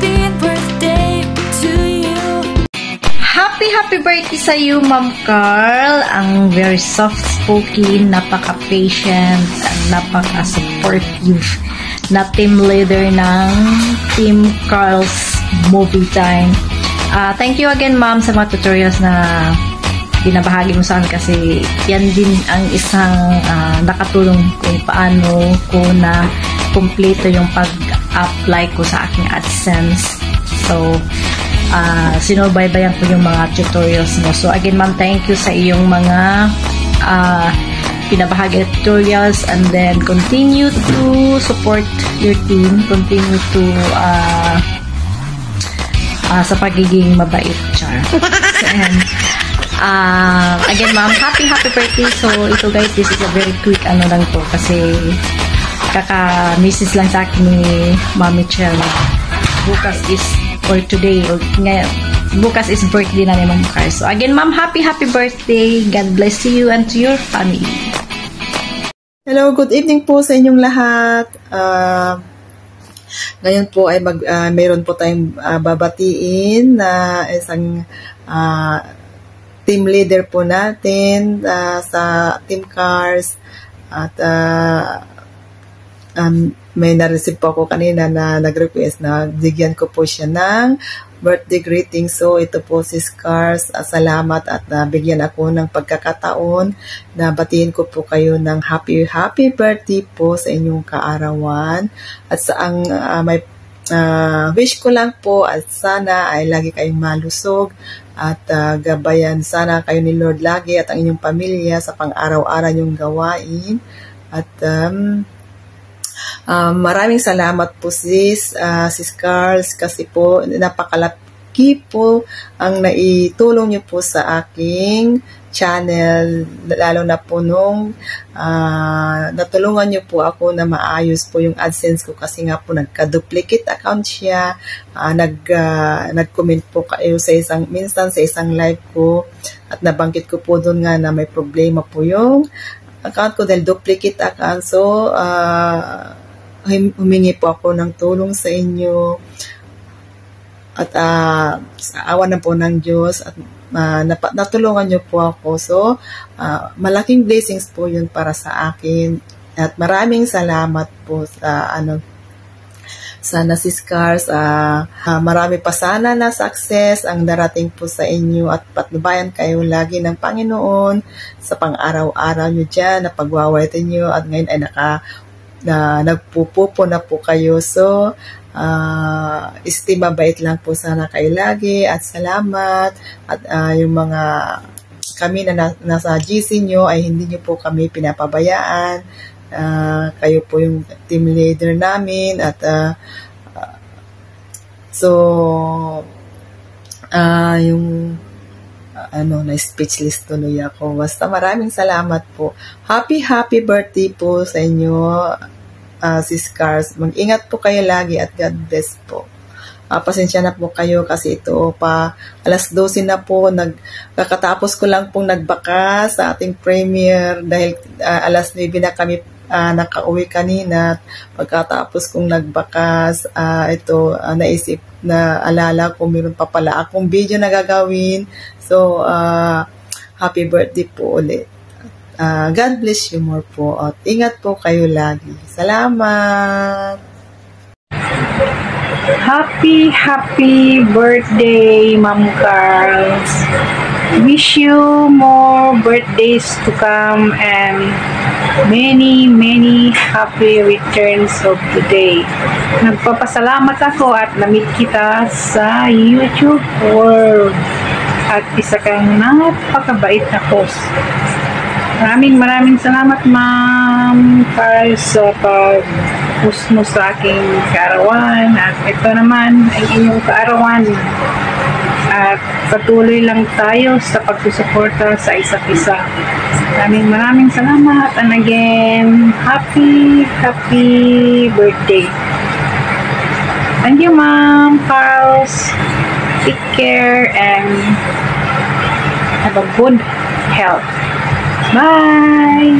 happy birthday to you. Happy birthday sa iyo, Ma'am Carl. Ang very soft-spoken, napaka-patient, napaka-supportive na team leader ng Team Carl's Movie Time. Thank you again, Ma'am, sa mga tutorials na binabahagi mo sa akin kasi yan din ang isang nakatulong kung paano ko na kumpleto yung pag-apply ko sa aking AdSense. So, sinubaybayan ko yung mga tutorials mo. So, again, Ma'am, thank you sa iyong mga pinabahagi tutorials, and then continue to support your team, continue to sa pagiging mabait, char. And again, Ma'am, happy birthday. So, ito guys, this is a very quick lang to kasi kaka-missis lang sa akin ni Mami Chel. Bukas is, or today, or ngayon, bukas is birthday na ni Ma'am Carl. So, again, Ma'am, happy birthday. God bless you and to your family. Hello, good evening po sa inyong lahat. Ngayon po ay mayroon po tayong babatiin na isang team leader po natin sa Team Cars, at may na-receive po ako kanina na nag-request na bigyan ko po siya ng birthday greeting. So ito po si Cars, salamat at nabigyan ako ng pagkakataon na batiin ko po kayo ng happy birthday po sa inyong kaarawan. At sa ang may wish ko lang po at sana ay lagi kayong malusog at gabayan sana kayo ni Lord lagi at ang inyong pamilya sa pang-araw-araw yung gawain. At maraming salamat po sis Carls kasi po napakalaki po ang naitulong niyo po sa aking channel, lalo na po nung natulungan niyo po ako na maayos po yung AdSense ko kasi nga po nagka-duplicate account siya. Nag-comment po kayo minsan sa isang live ko at nabanggit ko po doon nga na may problema po yung account ko dahil duplicate account. So, humingi po ako ng tulong sa inyo at sa awa na po ng Diyos at natulungan niyo po ako. So, malaking blessings po yun para sa akin at maraming salamat po sa sana sis Cars, marami pa sana na success ang darating po sa inyo at patnubayan kayo lagi ng Panginoon sa pang-araw-araw nyo dyan na pagwawaitin nyo at ngayon ay nagpupupo na po kayo. So, estima bait lang po sana kayo lagi at salamat at yung mga kami na nasa GC nyo ay hindi nyo po kami pinapabayaan. Kayo po yung team leader namin at yung na speechless tuloy ako. Basta maraming salamat po. Happy birthday po sa inyo, sis Cars. Mag-ingat po kayo lagi at God bless po. Pasensya na po kayo kasi ito pa alas 12 na po, kakatapos ko lang pong nagbaka sa ating premiere dahil alas 9 na kami nakauwi kanina. Pagkatapos kong nagbakas, naisip na alala ko meron pa pala akong video na gagawin. So, happy birthday po ulit. God bless you more po at ingat po kayo lagi. Salamat! Happy birthday, Ma'am Carls. Wish you more birthdays to come and many happy returns of today. Nagpapasalamat ako at na-meet kita sa YouTube world at isa kang napakabait na host. Maraming salamat, Ma'am Carl, sa pag-host mo sa aking kaarawan at ito naman ay inyong kaarawan at patuloy lang tayo sa pagsusuporta sa isa't isa. Maraming salamat and again, happy birthday. Thank you, Ma'am Carls. Take care and have a good health. Bye!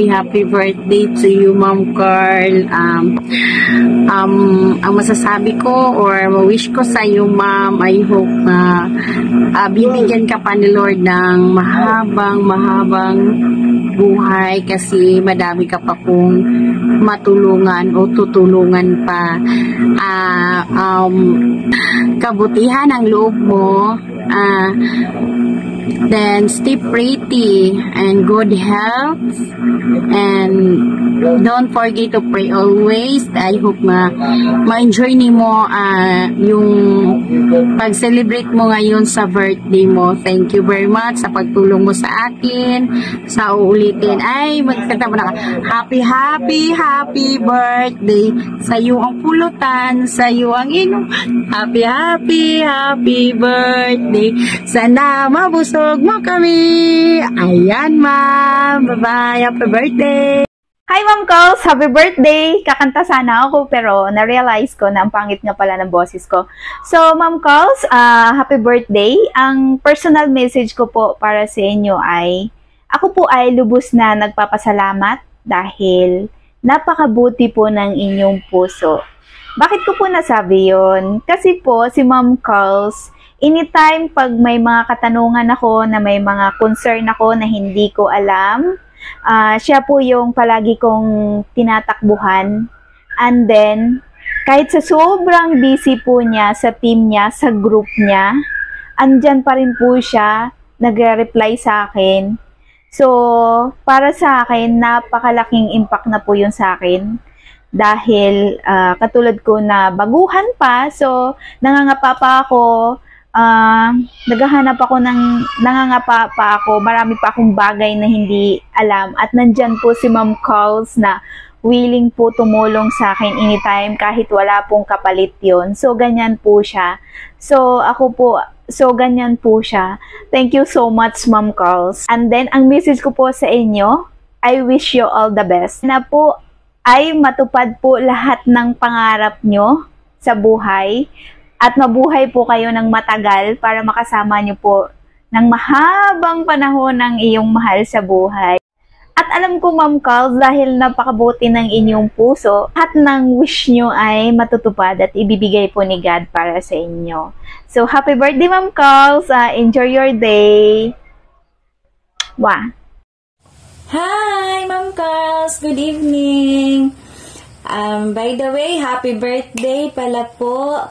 Happy birthday to you, Ma'am Carl. Ang masasabi ko or wish ko sa iyo, Ma'am, I hope na bibigyan ka pa ni Lord ng mahabang buhay kasi madami ka pa pong matulungan o tutulungan pa. Kabutihan ang loob mo. Then stay pretty and good health, and don't forget to pray always. I hope ma-enjoy ni mo yung pag-celebrate mo ngayon sa birthday mo. Thank you very much sa pagtulong mo sa akin. Sa uulitin ay magkata mo na happy birthday sa iyo ang pulutan, sa iyo ang inom. Happy birthday. Sana mabusog mo kami. Ayan, Ma'am. Bye-bye. Happy birthday. Hi, Ma'am Calls! Happy birthday! Kakanta sana ako pero na-realize ko na ang pangit nga pala ng boses ko. So, Ma'am Calls, happy birthday! Ang personal message ko po para sa inyo ay, ako po ay lubos na nagpapasalamat dahil napakabuti po ng inyong puso. Bakit ko po nasabi yun? Kasi po, si Ma'am Calls, anytime pag may mga katanungan ako, na may mga concern ako na hindi ko alam, siya po yung palagi kong tinatakbuhan. And then, kahit sa sobrang busy po niya, sa team niya, sa group niya, andyan pa rin po siya, nagre-reply sa akin. So, para sa akin, napakalaking impact na po yun sa akin. Dahil, katulad ko na baguhan pa, so, nangangapa pa ako, nangangapa pa ako, marami pa akong bagay na hindi alam, at nandyan po si Ma'am Calls na willing po tumulong sa akin anytime kahit wala pong kapalit yon. So ganyan po siya. So ganyan po siya. Thank you so much, Ma'am Calls. And then ang message ko po sa inyo, I wish you all the best. Na po ay matupad po lahat ng pangarap nyo sa buhay. At mabuhay po kayo ng matagal para makasama niyo po ng mahabang panahon ng iyong mahal sa buhay. At alam ko, Ma'am Calls, dahil napakabuti ng inyong puso, lahat ng wish niyo ay matutupad at ibibigay po ni God para sa inyo. So, happy birthday, Ma'am Calls! Enjoy your day! Wow! Hi, Ma'am Calls! Good evening! By the way, happy birthday pala po!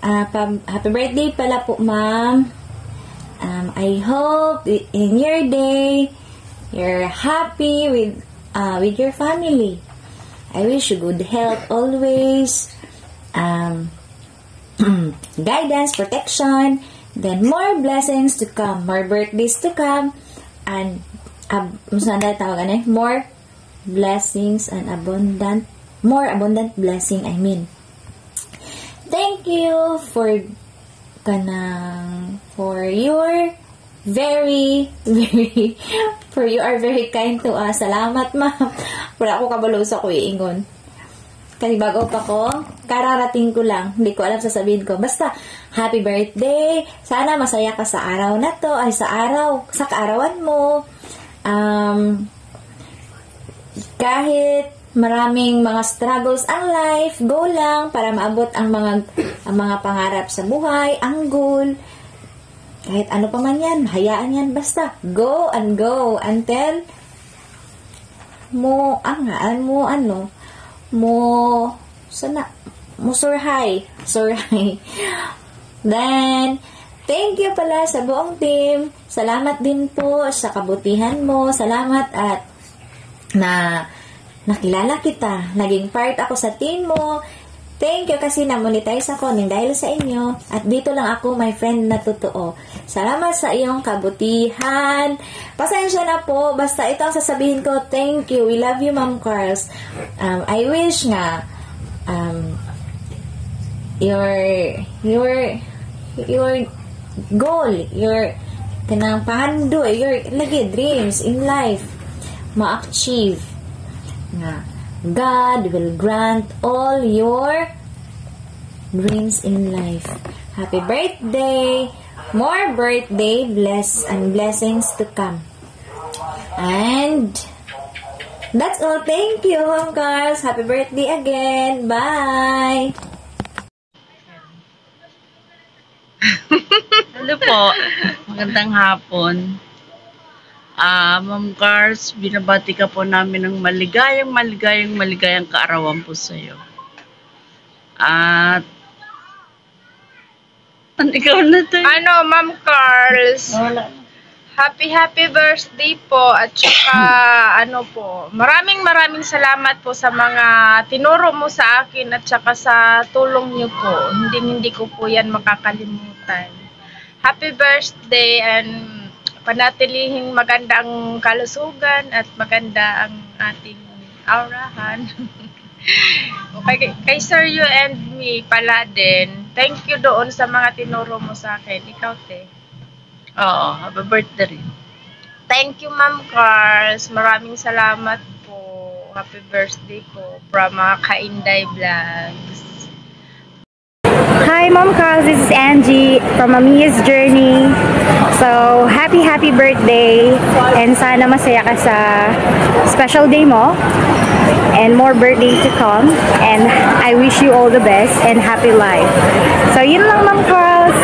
Happy birthday pala po, Ma'am. I hope in your day you're happy with your family. I wish you good health always, guidance, protection, then more blessings to come, more birthdays to come, and more blessings and more abundant blessing, I mean. Thank you for your you are very kind to us. Salamat, Ma'am. Wala ako kabalo sa kuiingon. Kasi bago pa ko, kararating ko lang. Hindi ko alam sasabihin ko. Basta, happy birthday. Sana masaya ka sa araw na to. Ay, sa kaarawan mo. Kahit maraming mga struggles ang life, go lang para maabot ang mga pangarap sa buhay, ang goal. Kahit ano pa man yan, hayaan yan, basta go and go until mo surhay. Then, thank you pala sa buong team. Salamat din po sa kabutihan mo. Salamat at nakilala kita. Naging part ako sa team mo. Thank you kasi na-monetize ako dahil sa inyo. At dito lang ako, my friend na totoo. Salamat sa iyong kabutihan. Pasensya na po. Basta ito ang sasabihin ko. Thank you. We love you, Ma'am Carls. I wish nga your goal, your kanang pahandoy, your dreams in life ma-achieve. God will grant all your dreams in life. Happy birthday! More birthday blessings to come. And that's all. Thank you, Ma'am Carls. Happy birthday again. Bye! Hello po. Magandang hapon. Ma'am Cars, binabati ka po namin ng maligayang kaarawan po sa iyo. At ikaw na to. Ma'am Carls, happy birthday po at saka maraming salamat po sa mga tinuro mo sa akin at saka sa tulong niyo po. Hindi ko po yan makakalimutan. Happy birthday and panatilihing maganda ang kalusugan at maganda ang ating aurahan. Kay Sir You and me pala din. Thank you doon sa mga tinuro mo sa akin. Ikaw, te. Oo, happy birthday rin. Thank you, Ma'am Cars. Maraming salamat po. Happy birthday po from Kainday Vlogs. Hi, Mom Carls. This is Angie from Amia's Journey. So, happy birthday. And sana masaya ka sa special day mo. And more birthday to come. And I wish you all the best and happy life. So, yun lang, Mom Carls.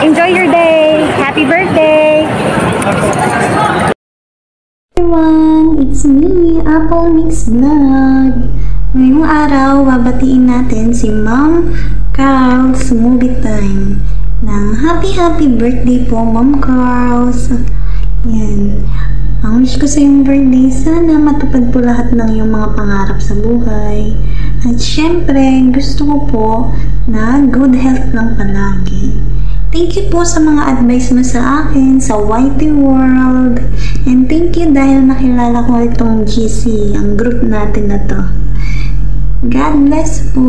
Enjoy your day. Happy birthday. Everyone, it's me, Apple Mix Vlog. Ngayong araw, babatiin natin si Ma'am Carls Movie Time ng happy birthday po, Ma'am Carls. Yan. Ang wish ko sa iyong birthday, sana matupad po lahat ng iyong mga pangarap sa buhay. At syempre, gusto ko po na good health lang palagi. Thank you po sa mga advice mo sa akin sa YT World. And thank you dahil nakilala ko itong GC, ang group natin na to. God bless po.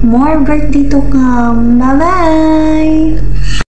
More birthday to come. Bye-bye!